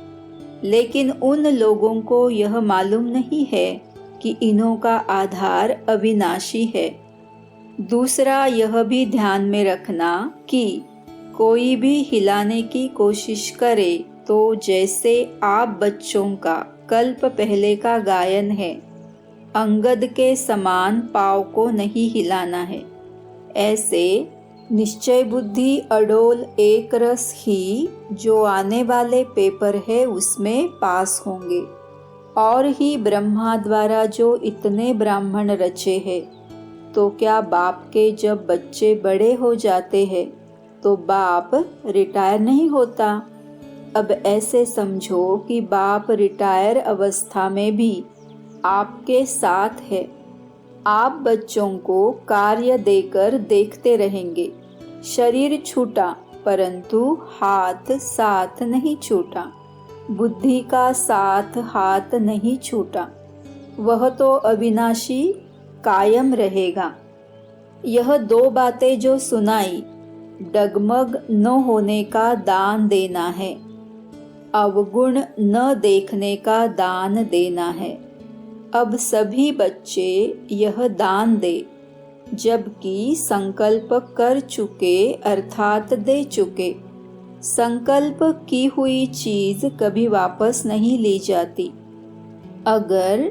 लेकिन उन लोगों को यह मालूम नहीं है कि इन्हों का आधार अविनाशी है। दूसरा यह भी ध्यान में रखना कि कोई भी हिलाने की कोशिश करे तो जैसे आप बच्चों का कल्प पहले का गायन है, अंगद के समान पाँव को नहीं हिलाना है, ऐसे निश्चय बुद्धि अडोल एक रस ही जो आने वाले पेपर है उसमें पास होंगे। और ही ब्रह्मा द्वारा जो इतने ब्राह्मण रचे हैं, तो क्या बाप के जब बच्चे बड़े हो जाते हैं तो बाप रिटायर नहीं होता? अब ऐसे समझो कि बाप रिटायर अवस्था में भी आपके साथ है। आप बच्चों को कार्य देकर देखते रहेंगे। शरीर छूटा परंतु हाथ साथ नहीं छूटा, बुद्धि का साथ हाथ नहीं छूटा, वह तो अविनाशी कायम रहेगा। यह दो बातें जो सुनाई, डगमग न होने का दान देना है, अवगुण न देखने का दान देना है। अब सभी बच्चे यह दान दे, जबकि संकल्प कर चुके अर्थात दे चुके। संकल्प की हुई चीज कभी वापस नहीं ली जाती। अगर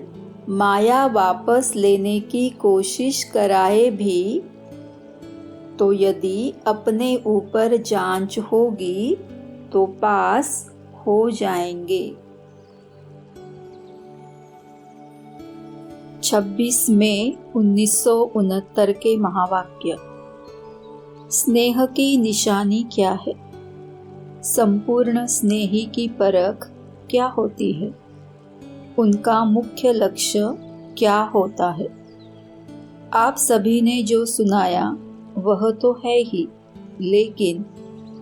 माया वापस लेने की कोशिश कराए भी तो यदि अपने ऊपर जांच होगी तो पास हो जाएंगे। 26 मई 1969 के महावाक्य। स्नेह की निशानी क्या है? संपूर्ण स्नेही की परख क्या होती है? उनका मुख्य लक्ष्य क्या होता है? आप सभी ने जो सुनाया वह तो है ही, लेकिन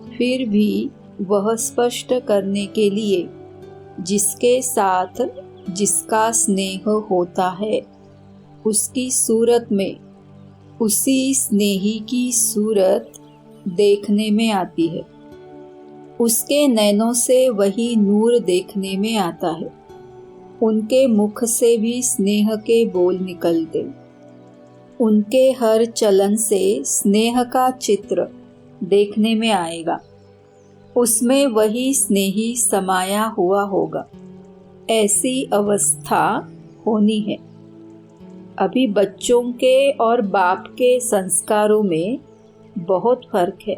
फिर भी वह स्पष्ट करने के लिए जिसके साथ जिसका स्नेह होता है उसकी सूरत में उसी स्नेही की सूरत देखने में आती है। उसके नैनों से वही नूर देखने में आता है। उनके मुख से भी स्नेह के बोल निकलते। उनके हर चलन से स्नेह का चित्र देखने में आएगा। उसमें वही स्नेही समाया हुआ होगा। ऐसी अवस्था होनी है। अभी बच्चों के और बाप के संस्कारों में बहुत फर्क है।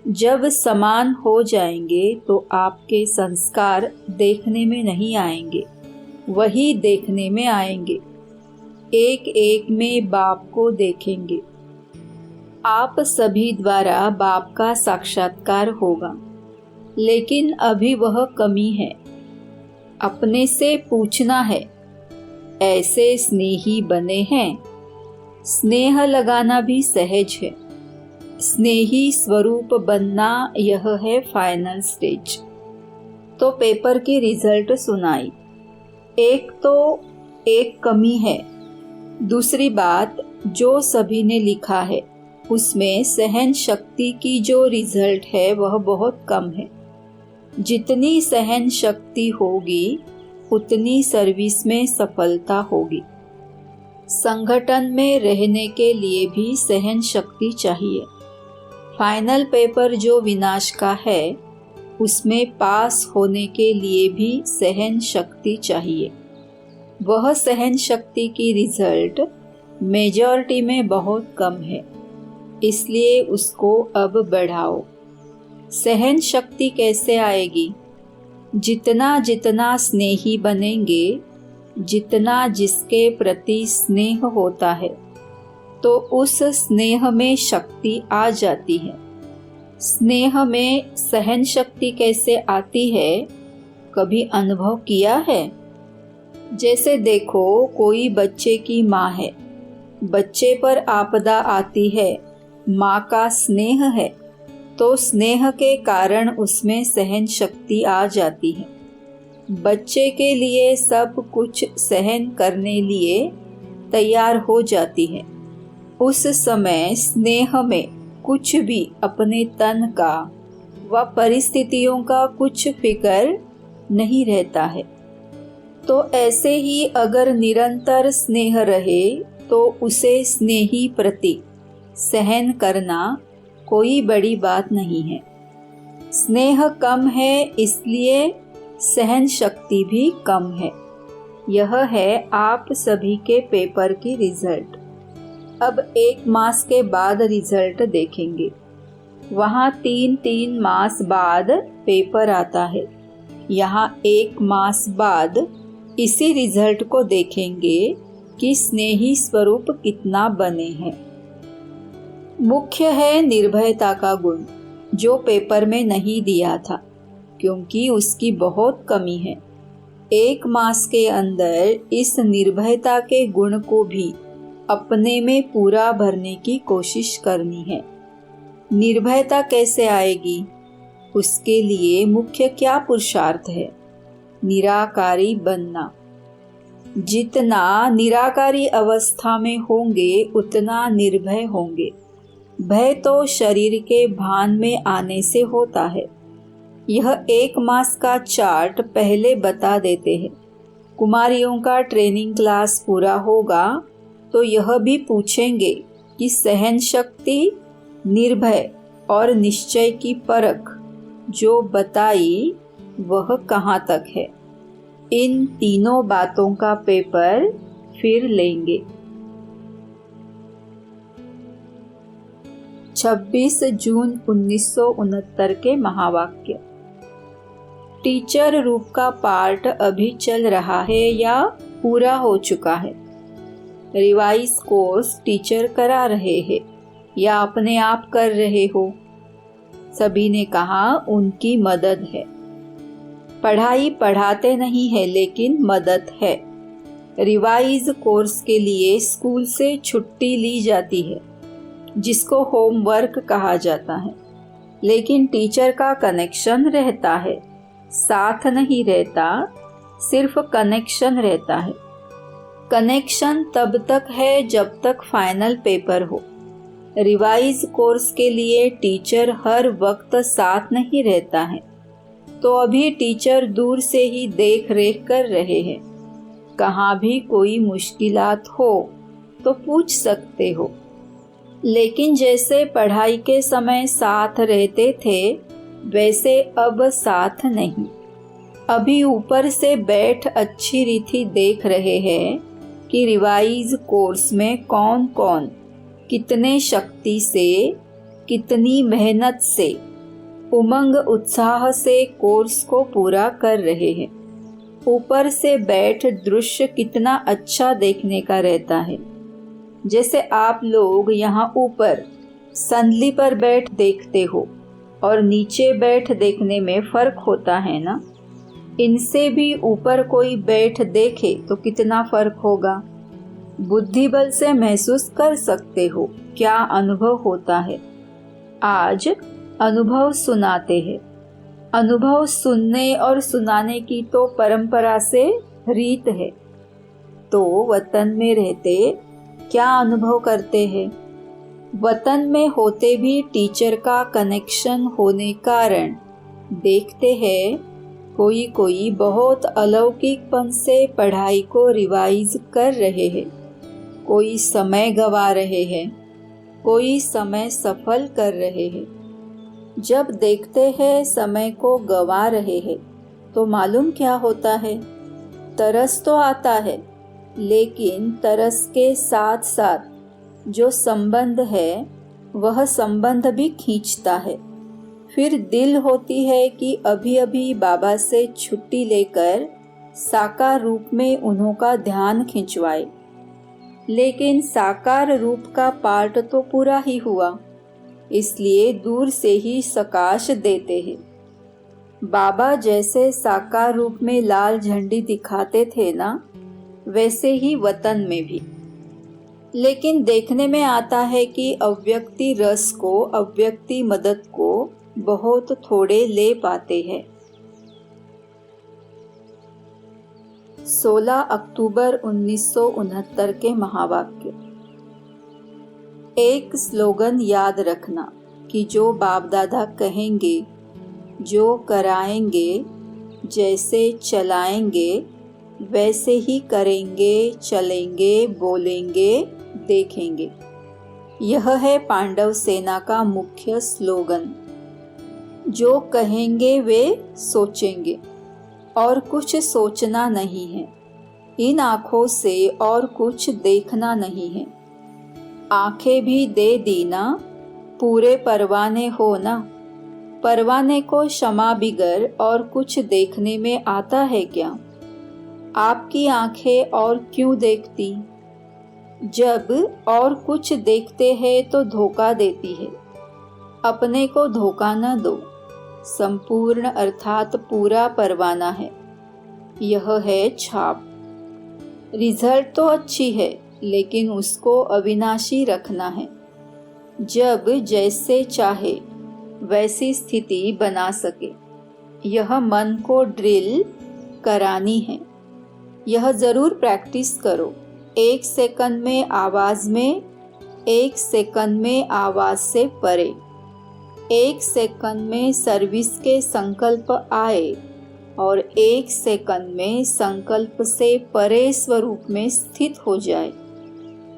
जब समान हो जाएंगे तो आपके संस्कार देखने में नहीं आएंगे, वही देखने में आएंगे। एक एक में बाप को देखेंगे। आप सभी द्वारा बाप का साक्षात्कार होगा, लेकिन अभी वह कमी है। अपने से पूछना है, ऐसे स्नेही बने हैं? स्नेह लगाना भी सहज है। स्नेही स्वरूप बनना यह है फाइनल स्टेज। तो पेपर की रिजल्ट सुनाई। एक तो एक कमी है। दूसरी बात, जो सभी ने लिखा है उसमें सहन शक्ति की जो रिजल्ट है वह बहुत कम है। जितनी सहन शक्ति होगी उतनी सर्विस में सफलता होगी। संगठन में रहने के लिए भी सहन शक्ति चाहिए। फाइनल पेपर जो विनाश का है उसमें पास होने के लिए भी सहन शक्ति चाहिए। वह सहन शक्ति की रिजल्ट मेजॉरिटी में बहुत कम है, इसलिए उसको अब बढ़ाओ। सहन शक्ति कैसे आएगी? जितना जितना स्नेही बनेंगे, जितना जिसके प्रति स्नेह होता है, तो उस स्नेह में शक्ति आ जाती है। स्नेह में सहन शक्ति कैसे आती है, कभी अनुभव किया है? जैसे देखो, कोई बच्चे की माँ है, बच्चे पर आपदा आती है, माँ का स्नेह है, तो स्नेह के कारण उसमें सहन शक्ति आ जाती है। बच्चे के लिए सब कुछ सहन करने लिए तैयार हो जाती है। उस समय स्नेह में कुछ भी अपने तन का, व परिस्थितियों का कुछ फिक्र नहीं रहता है। तो ऐसे ही अगर निरंतर स्नेह रहे तो उसे स्नेही प्रति सहन करना कोई बड़ी बात नहीं है। स्नेह कम है इसलिए सहन शक्ति भी कम है। यह है आप सभी के पेपर की रिजल्ट। अब 1 मास के बाद रिजल्ट देखेंगे। वहाँ 3-3 मास बाद पेपर आता है। यहाँ 1 मास बाद इसी रिजल्ट को देखेंगे कि स्नेही स्वरूप कितना बने हैं। मुख्य है निर्भयता का गुण, जो पेपर में नहीं दिया था क्योंकि उसकी बहुत कमी है। 1 मास के अंदर इस निर्भयता के गुण को भी अपने में पूरा भरने की कोशिश करनी है। निर्भयता कैसे आएगी? उसके लिए मुख्य क्या पुरुषार्थ है? निराकारी बनना। जितना निराकारी अवस्था में होंगे उतना निर्भय होंगे। भय तो शरीर के भान में आने से होता है। यह 1 मास का चार्ट पहले बता देते हैं। कुमारियों का ट्रेनिंग क्लास पूरा होगा तो यह भी पूछेंगे कि सहन शक्ति, निर्भय और निश्चय की परख जो बताई वह कहाँ तक है। इन तीनों बातों का पेपर फिर लेंगे। 26 जून 1969 के महावाक्य। टीचर रूप का पार्ट अभी चल रहा है या पूरा हो चुका है? रिवाइज कोर्स टीचर करा रहे हैं या अपने आप कर रहे हो? सभी ने कहा उनकी मदद है। पढ़ाई पढ़ाते नहीं है लेकिन मदद है। रिवाइज कोर्स के लिए स्कूल से छुट्टी ली जाती है जिसको होमवर्क कहा जाता है, लेकिन टीचर का कनेक्शन रहता है, साथ नहीं रहता, सिर्फ कनेक्शन रहता है। कनेक्शन तब तक है जब तक फाइनल पेपर हो। रिवाइज कोर्स के लिए टीचर हर वक्त साथ नहीं रहता है, तो अभी टीचर दूर से ही देख रेख कर रहे हैं। कहाँ भी कोई मुश्किलात हो तो पूछ सकते हो, लेकिन जैसे पढ़ाई के समय साथ रहते थे वैसे अब साथ नहीं। अभी ऊपर से बैठ अच्छी रीति देख रहे हैं कि रिवाइज कोर्स में कौन कौन कितने शक्ति से, कितनी मेहनत से, उमंग उत्साह से कोर्स को पूरा कर रहे हैं। ऊपर से बैठ दृश्य कितना अच्छा देखने का रहता है। जैसे आप लोग यहाँ ऊपर संदली पर बैठ देखते हो और नीचे बैठ देखने में फर्क होता है ना। इनसे भी ऊपर कोई बैठ देखे तो कितना फर्क होगा। बुद्धि बल से महसूस कर सकते हो क्या अनुभव होता है। आज अनुभव सुनाते हैं। अनुभव सुनने और सुनाने की तो परंपरा से रीत है। तो वतन में रहते क्या अनुभव करते हैं? वतन में होते भी टीचर का कनेक्शन होने कारण देखते हैं कोई कोई बहुत अलौकिकपन से पढ़ाई को रिवाइज कर रहे हैं, कोई समय गवा रहे हैं, कोई समय सफल कर रहे हैं। जब देखते हैं समय को गवा रहे हैं तो मालूम क्या होता है? तरस तो आता है, लेकिन तरस के साथ साथ जो संबंध है वह संबंध भी खींचता है। फिर दिल होती है कि अभी अभी बाबा से छुट्टी लेकर साकार रूप में उन्हों का ध्यान खिंचवाए, लेकिन साकार रूप का पार्ट तो पूरा ही हुआ, इसलिए दूर से ही सकाश देते हैं। बाबा जैसे साकार रूप में लाल झंडी दिखाते थे ना, वैसे ही वतन में भी। लेकिन देखने में आता है कि अव्यक्ति रस को, अव्यक्ति मदद को बहुत थोड़े ले पाते हैं। 16 अक्टूबर 1969 के महावाक्य। एक स्लोगन याद रखना कि जो बाप दादा कहेंगे जो कराएंगे, जैसे चलाएंगे, वैसे ही करेंगे, चलेंगे, बोलेंगे, देखेंगे। यह है पांडव सेना का मुख्य स्लोगन। जो कहेंगे वे सोचेंगे, और कुछ सोचना नहीं है। इन आँखों से और कुछ देखना नहीं है। आँखें भी दे दी ना, पूरे परवाने हो ना। परवाने को शमा बिगर और कुछ देखने में आता है क्या? आपकी आँखें और क्यों देखती? जब और कुछ देखते हैं तो धोखा देती है। अपने को धोखा न दो। संपूर्ण अर्थात पूरा परवाना है। यह है छाप। रिजल्ट तो अच्छी है, लेकिन उसको अविनाशी रखना है। जब जैसे चाहे वैसी स्थिति बना सके। यह मन को ड्रिल करानी है। यह जरूर प्रैक्टिस करो। 1 सेकंड में आवाज में, 1 सेकंड में आवाज से परे, 1 सेकंड में सर्विस के संकल्प आए और 1 सेकंड में संकल्प से परे स्वरूप में स्थित हो जाए।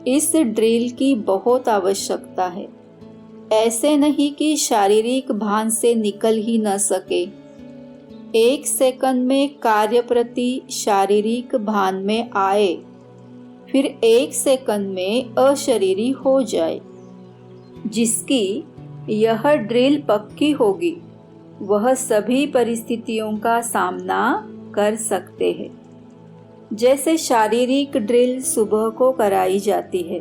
इस ड्रिल की बहुत आवश्यकता है। ऐसे नहीं कि शारीरिक भान से निकल ही न सके। 1 सेकंड में कार्य प्रति शारीरिक भान में आए, फिर 1 सेकंड में अशरीरी हो जाए। जिसकी यह ड्रिल पक्की होगी, वह सभी परिस्थितियों का सामना कर सकते हैं। जैसे शारीरिक ड्रिल सुबह को कराई जाती है,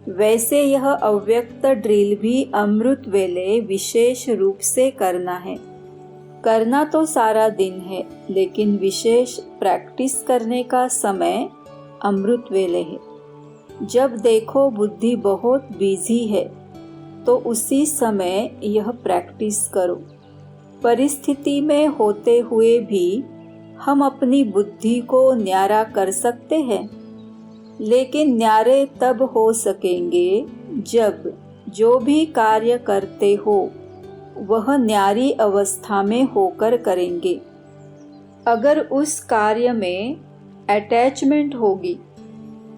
वैसे यह अव्यक्त ड्रिल भी अमृत वेले विशेष रूप से करना है। करना तो सारा दिन है, लेकिन विशेष प्रैक्टिस करने का समय अमृत वेले है। जब देखो बुद्धि बहुत बिजी है, तो उसी समय यह प्रैक्टिस करो। परिस्थिति में होते हुए भी हम अपनी बुद्धि को न्यारा कर सकते हैं, लेकिन न्यारे तब हो सकेंगे जब जो भी कार्य करते हो वह न्यारी अवस्था में होकर करेंगे। अगर उस कार्य में अटैचमेंट होगी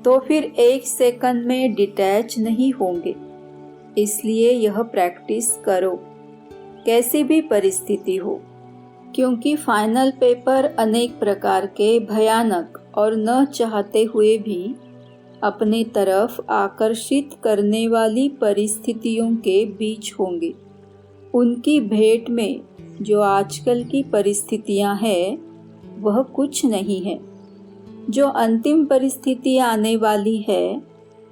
तो फिर 1 सेकंड में डिटैच नहीं होंगे। इसलिए यह प्रैक्टिस करो, कैसी भी परिस्थिति हो, क्योंकि फाइनल पेपर अनेक प्रकार के भयानक और न चाहते हुए भी अपने तरफ आकर्षित करने वाली परिस्थितियों के बीच होंगे। उनकी भेंट में जो आजकल की परिस्थितियां हैं, वह कुछ नहीं है। जो अंतिम परिस्थिति आने वाली है,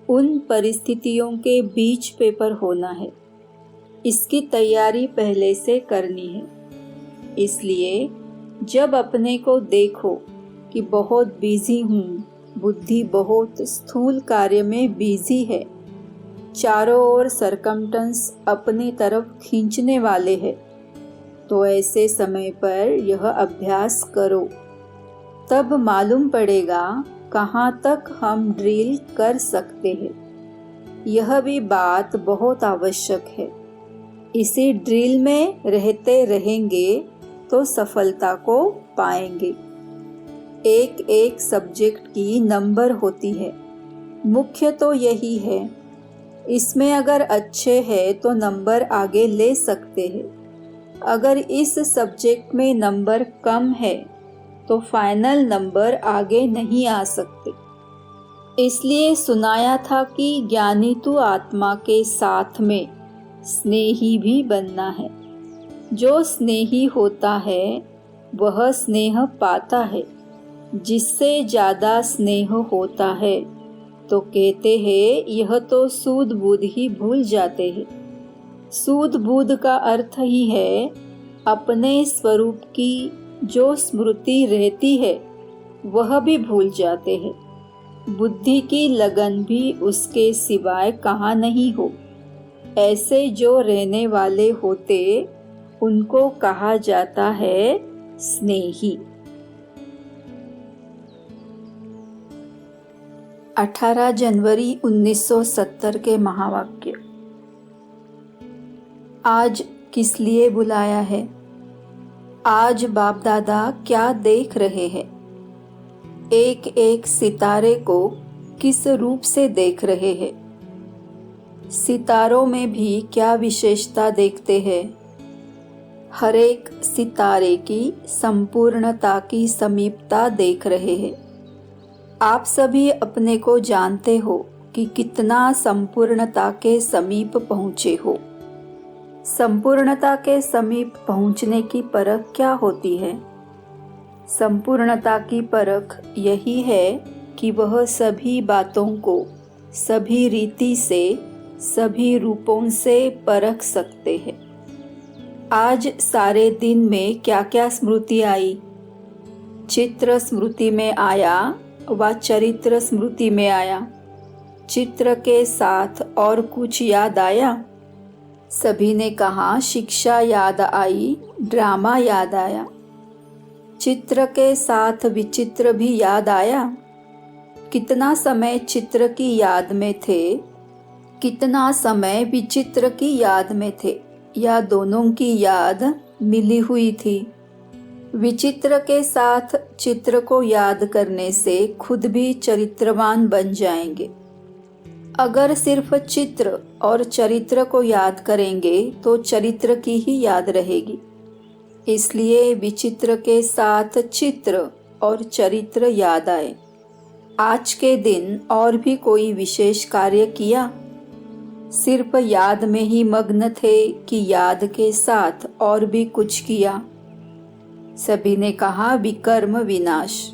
उन परिस्थितियों के बीच पेपर होना है। इसकी तैयारी पहले से करनी है। इसलिए जब अपने को देखो कि बहुत बिजी हूँ, बुद्धि बहुत स्थूल कार्य में बिजी है, चारों ओर सरकमटेंस अपने तरफ खींचने वाले हैं, तो ऐसे समय पर यह अभ्यास करो। तब मालूम पड़ेगा कहाँ तक हम ड्रिल कर सकते हैं। यह भी बात बहुत आवश्यक है। इसी ड्रिल में रहते रहेंगे तो सफलता को पाएंगे। एक एक सब्जेक्ट की नंबर होती है। मुख्य तो यही है। इसमें अगर अच्छे हैं तो नंबर आगे ले सकते हैं। अगर इस सब्जेक्ट में नंबर कम है तो फाइनल नंबर आगे नहीं आ सकते। इसलिए सुनाया था कि ज्ञानी तो आत्मा के साथ में स्नेही भी बनना है। जो स्नेही होता है वह स्नेह पाता है। जिससे ज़्यादा स्नेह होता है तो कहते हैं यह तो सूद बूद ही भूल जाते हैं। सूद बूद का अर्थ ही है अपने स्वरूप की जो स्मृति रहती है वह भी भूल जाते हैं। बुद्धि की लगन भी उसके सिवाय कहाँ नहीं हो। ऐसे जो रहने वाले होते उनको कहा जाता है स्नेही। 18 जनवरी 1970 के महावाक्य। आज किस लिए बुलाया है? आज बाप दादा क्या देख रहे हैं? एक एक सितारे को किस रूप से देख रहे हैं? सितारों में भी क्या विशेषता देखते हैं? हर एक सितारे की संपूर्णता की समीपता देख रहे हैं। आप सभी अपने को जानते हो कि कितना संपूर्णता के समीप पहुँचे हो। संपूर्णता के समीप पहुँचने की परख क्या होती है? संपूर्णता की परख यही है कि वह सभी बातों को सभी रीति से, सभी रूपों से परख सकते हैं। आज सारे दिन में क्या क्या स्मृति आई? चित्र स्मृति में आया व चरित्र स्मृति में आया। चित्र के साथ और कुछ याद आया? सभी ने कहा शिक्षा याद आई, ड्रामा याद आया। चित्र के साथ विचित्र भी याद आया। कितना समय चित्र की याद में थे, कितना समय विचित्र की याद में थे, या दोनों की याद मिली हुई थी? विचित्र के साथ चित्र को याद करने से खुद भी चरित्रवान बन जाएंगे। अगर सिर्फ चित्र और चरित्र को याद करेंगे तो चरित्र की ही याद रहेगी। इसलिए विचित्र के साथ चित्र और चरित्र याद आए। आज के दिन और भी कोई विशेष कार्य किया? सिर्फ याद में ही मग्न थे कि याद के साथ और भी कुछ किया? सभी ने कहा विकर्म विनाश।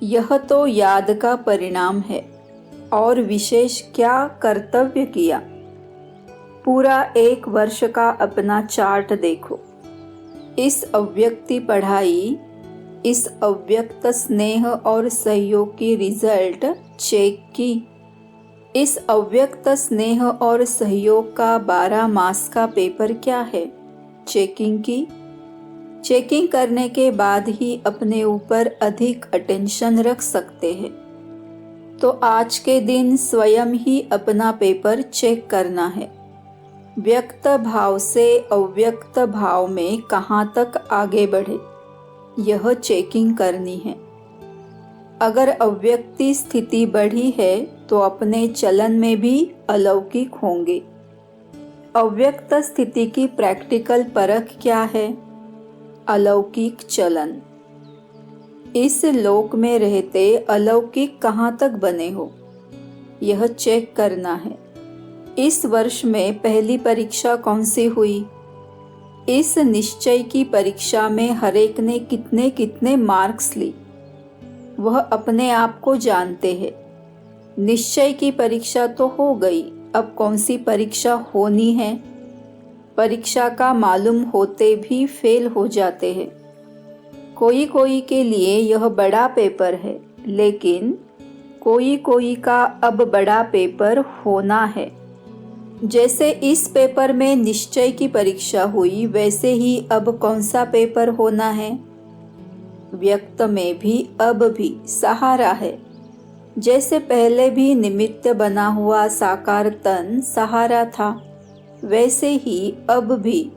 यह तो याद का परिणाम है। और विशेष क्या कर्तव्य किया? पूरा एक वर्ष का अपना चार्ट देखो। इस अव्यक्ति पढ़ाई, इस अव्यक्त स्नेह और सहयोग की रिजल्ट चेक की। इस अव्यक्त स्नेह और सहयोग का 12 मास का पेपर क्या है? चेकिंग की। चेकिंग करने के बाद ही अपने ऊपर अधिक अटेंशन रख सकते हैं। तो आज के दिन स्वयं ही अपना पेपर चेक करना है। व्यक्त भाव से अव्यक्त भाव में कहाँ तक आगे बढ़े, यह चेकिंग करनी है। अगर अव्यक्ति स्थिति बढ़ी है तो अपने चलन में भी अलौकिक होंगे। अव्यक्त स्थिति की प्रैक्टिकल परख क्या है? अलौकिक चलन। इस लोक में रहते अलौकिक कहाँ तक बने हो, यह चेक करना है। इस वर्ष में पहली परीक्षा कौन सी हुई? इस निश्चय की परीक्षा में हर एक ने कितने कितने मार्क्स ली, वह अपने आप को जानते हैं। निश्चय की परीक्षा तो हो गई, अब कौन सी परीक्षा होनी है? परीक्षा का मालूम होते भी फेल हो जाते हैं। कोई कोई के लिए यह बड़ा पेपर है, लेकिन कोई कोई का अब बड़ा पेपर होना है। जैसे इस पेपर में निश्चय की परीक्षा हुई, वैसे ही अब कौन सा पेपर होना है? व्यक्त में भी अब भी सहारा है। जैसे पहले भी निमित्त बना हुआ साकार तन सहारा था, वैसे ही अब भी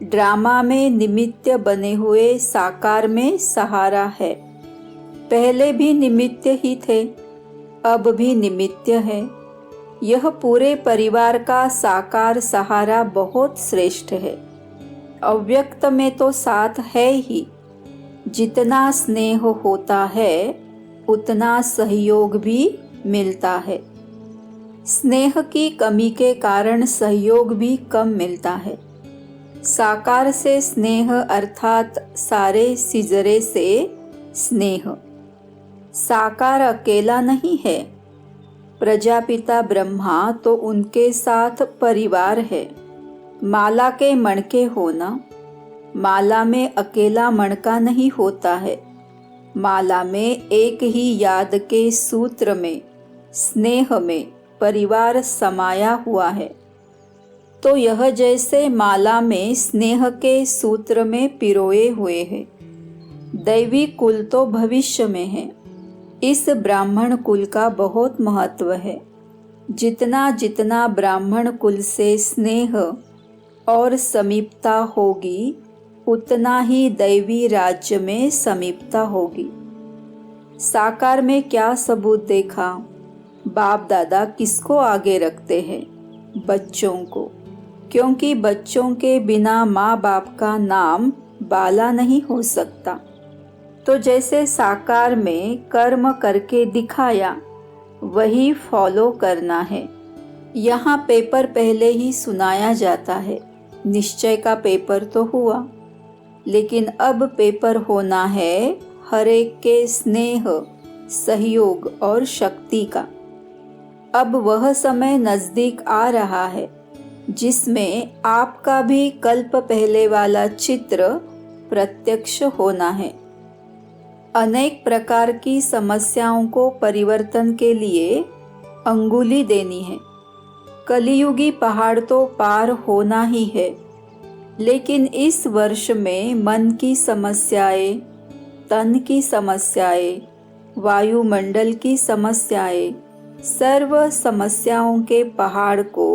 ड्रामा में निमित्त बने हुए साकार में सहारा है। पहले भी निमित्त ही थे, अब भी निमित्त है। यह पूरे परिवार का साकार सहारा बहुत श्रेष्ठ है। अव्यक्त में तो साथ है ही। जितना स्नेह होता है उतना सहयोग भी मिलता है। स्नेह की कमी के कारण सहयोग भी कम मिलता है। साकार से स्नेह अर्थात सारे सिजरे से स्नेह। साकार अकेला नहीं है। प्रजापिता ब्रह्मा तो उनके साथ परिवार है। माला के मणके होना, माला में अकेला मणका नहीं होता है। माला में एक ही याद के सूत्र में, स्नेह में परिवार समाया हुआ है। तो यह जैसे माला में स्नेह के सूत्र में पिरोए हुए है। दैवी कुल तो भविष्य में है। इस ब्राह्मण कुल का बहुत महत्व है। जितना जितना ब्राह्मण कुल से स्नेह और समीपता होगी, उतना ही दैवी राज्य में समीपता होगी। साकार में क्या सबूत देखा? बाप दादा किसको आगे रखते हैं? बच्चों को, क्योंकि बच्चों के बिना माँ बाप का नाम बाला नहीं हो सकता। तो जैसे साकार में कर्म करके दिखाया, वही फॉलो करना है। यहाँ पेपर पहले ही सुनाया जाता है। निश्चय का पेपर तो हुआ, लेकिन अब पेपर होना है हर एक के स्नेह, सहयोग और शक्ति का। अब वह समय नज़दीक आ रहा है जिसमें आपका भी कल्प पहले वाला चित्र प्रत्यक्ष होना है। अनेक प्रकार की समस्याओं को परिवर्तन के लिए अंगुली देनी है। कलियुगी पहाड़ तो पार होना ही है, लेकिन इस वर्ष में मन की समस्याएं, तन की समस्याएं, वायुमंडल की समस्याएं, सर्व समस्याओं के पहाड़ को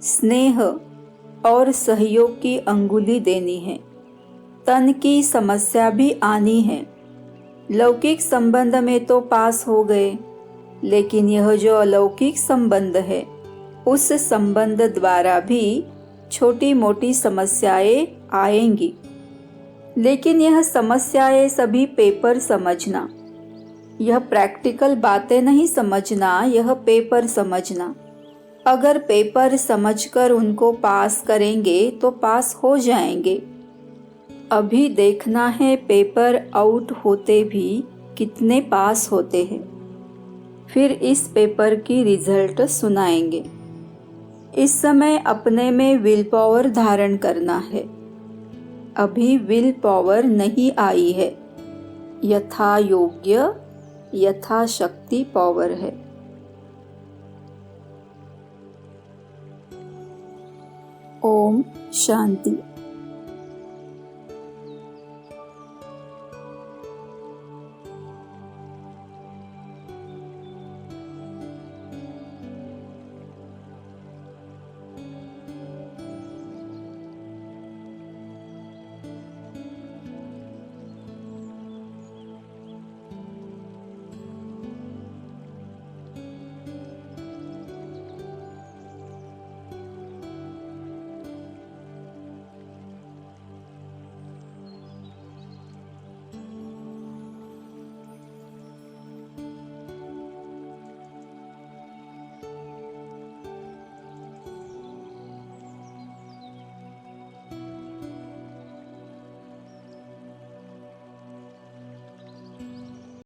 स्नेह और सहयोग की अंगुली देनी है। तन की समस्या भी आनी है। लौकिक संबंध में तो पास हो गए, लेकिन यह जो अलौकिक संबंध है, उस संबंध द्वारा भी छोटी मोटी समस्याएं आएंगी। लेकिन यह समस्याएं सभी पेपर समझना, यह प्रैक्टिकल बातें नहीं समझना, यह पेपर समझना। अगर पेपर समझकर उनको पास करेंगे तो पास हो जाएंगे। अभी देखना है पेपर आउट होते भी कितने पास होते हैं, फिर इस पेपर की रिजल्ट सुनाएंगे। इस समय अपने में विल पावर धारण करना है। अभी विल पावर नहीं आई है, यथा योग्य यथाशक्ति पावर है। ओम शांति।